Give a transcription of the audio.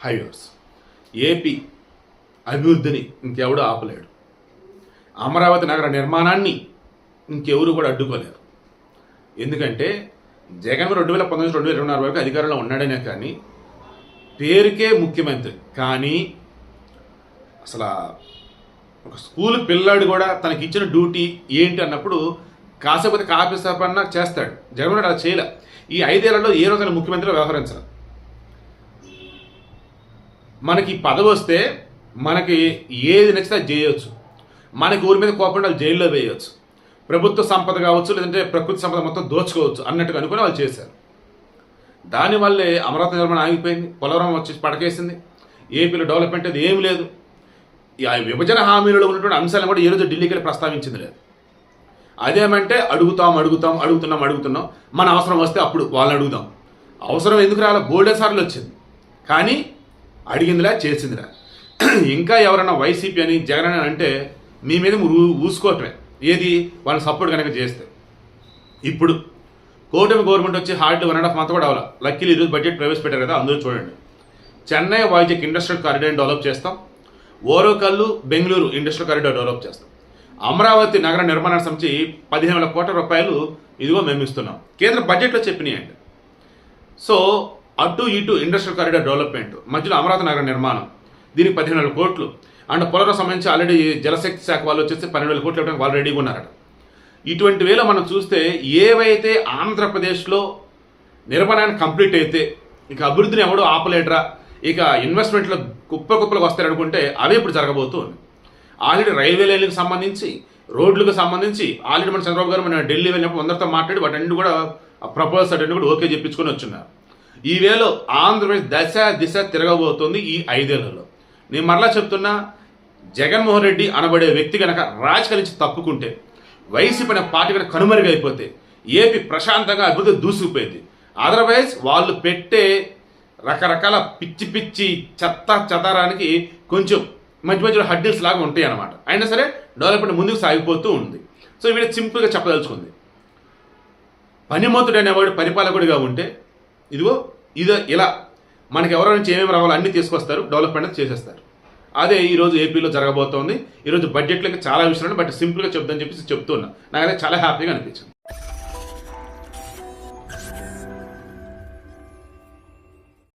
Highways. AP అభివృద్ధిని ఇంకెవడూ ఆపలేడు. అమరావతి నగర నిర్మాణాన్ని ఇంకెవరు కూడా అడ్డుకోలేరు. ఎందుకంటే జగన్ 2019 2024 వరకు అధికారంలో ఉన్నాడనే కానీ పేరుకే ముఖ్యమంత్రి. కానీ అసలు ఒక స్కూల్ పిల్లాడు కూడా తనకి ఇచ్చిన డ్యూటీ ఏంటి అన్నప్పుడు కాసేపతి కాపీ సపన్నా చేస్తాడు. జగన్ అలా చేయలే. ఈ 5 ఏళ్లలో ఏ రోజైనా ముఖ్యమంత్రిగా వ్యవహరించాలి. మనకి పదవి వస్తే మనకి ఏది నచ్చితే అది చేయవచ్చు. మనకి ఊరి మీద కోపం వాళ్ళు జైల్లో వేయవచ్చు. ప్రభుత్వ సంపద కావచ్చు, లేదంటే ప్రకృతి సంపద మొత్తం దోచుకోవచ్చు అన్నట్టుగా అనుకుని వాళ్ళు చేశారు. దానివల్లే అమరావతి నిర్మాణం ఆగిపోయింది. పోలవరం వచ్చి పడకేసింది. ఏపీలో డెవలప్మెంట్ అది ఏమి లేదు. ఆ విభజన హామీలలో ఉన్నటువంటి అంశాలను కూడా ఈరోజు ఢిల్లీకి వెళ్ళి ప్రస్తావించింది లేదు. అదేమంటే అడుగుతున్నాం. మన అవసరం వస్తే అప్పుడు వాళ్ళని అడుగుదాం. అవసరం ఎందుకు రాలా? బోల్డే సార్లు వచ్చింది. కానీ అడిగిందిలా, చేసిందిలా. ఇంకా ఎవరైనా వైసీపీ అని జగన్ అని అంటే మీ మీద ఊసుకోవటమే. ఏది వాళ్ళని సపోర్ట్ కనుక చేస్తే. ఇప్పుడు కూటమి గవర్నమెంట్ వచ్చి హార్డ్లీ 1.5 మంత్ కూడా అవ్వాలి. లక్కీలు ఈరోజు బడ్జెట్ ప్రవేశపెట్టారు కదా, అందరూ చూడండి. Chennai Vizag industrial corridor develop చేస్తాం. Orvakal Bengaluru industrial corridor develop చేస్తాం. అమరావతి నగర నిర్మాణ సంస్థ 15,000 కోట్ల రూపాయలు ఇదిగో మేము ఇస్తున్నాం. కేంద్ర బడ్జెట్లో చెప్పినాయండి. సో అటు ఇటు ఇండస్ట్రియల్ కారిడార్ డెవలప్మెంట్, మధ్యలో అమరావతి నగర నిర్మాణం, దీనికి 15,000 కోట్లు. అండ్ పోలవరం సంబంధించి ఆల్రెడీ జలశక్తి శాఖ వాళ్ళు వచ్చేసి 12,000 కోట్లు ఇవ్వడానికి వాళ్ళు రెడీగా ఉన్నారట. ఇటువంటి వేళ మనం చూస్తే ఏవైతే ఆంధ్రప్రదేశ్లో నిర్మాణాన్ని కంప్లీట్ అయితే ఇక అభివృద్ధిని ఎవడో ఆపలేటరా, ఇక ఇన్వెస్ట్మెంట్లో కుప్పలకు వస్తారనుకుంటే అవే ఇప్పుడు జరగబోతుంది. ఆల్రెడీ రైల్వే లైన్లకు సంబంధించి, రోడ్లకు సంబంధించి ఆల్రెడీ మన చంద్రబాబు గారు మన ఢిల్లీ వెళ్ళినప్పుడు అందరితో మాట్లాడి వాటన్ని కూడా ప్రపోజల్స్ అటన్నీ కూడా ఓకే చెప్పించుకొని వచ్చున్నారు. ఈ వేళ ఆంధ్రప్రదేశ్ దిశ తిరగబోతుంది ఈ 5 ఏళ్లలో. నేను మరలా చెప్తున్నా, జగన్మోహన్ రెడ్డి అనబడే వ్యక్తి కనుక రాజకీయ నుంచి తప్పుకుంటే, వైసీపీ అనే పార్టీ కనుక కనుమరుగైపోతే ఏపీ ప్రశాంతంగా అభివృద్ధి దూసుకుపోయింది. అదర్వైజ్ వాళ్ళు పెట్టే రకరకాల పిచ్చి చెత్త చెదారానికి కొంచెం మధ్యలో హడ్డిల్స్ లాగా ఉంటాయి అన్నమాట. అయినా సరే డెవలప్మెంట్ ముందుకు సాగిపోతూ ఉంది. సో వీళ్ళు సింపుల్గా చెప్పదలుచుకుంది, పనిమంతుడు అనేవాడు పరిపాలకుడిగా ఉంటే ఇదిగో ఇలా మనకి ఎవరి నుంచి ఏమేమి రావాలో అన్నీ తీసుకొస్తారు, డెవలప్మెంట్ చేసేస్తారు. అదే ఈరోజు ఏపీలో జరగబోతోంది. ఈరోజు బడ్జెట్లో చాలా విషయాలు బట్ సింపుల్గా చెప్తాను చెప్పేసి చెప్తున్నా. నాకైతే చాలా హ్యాపీగా అనిపించింది.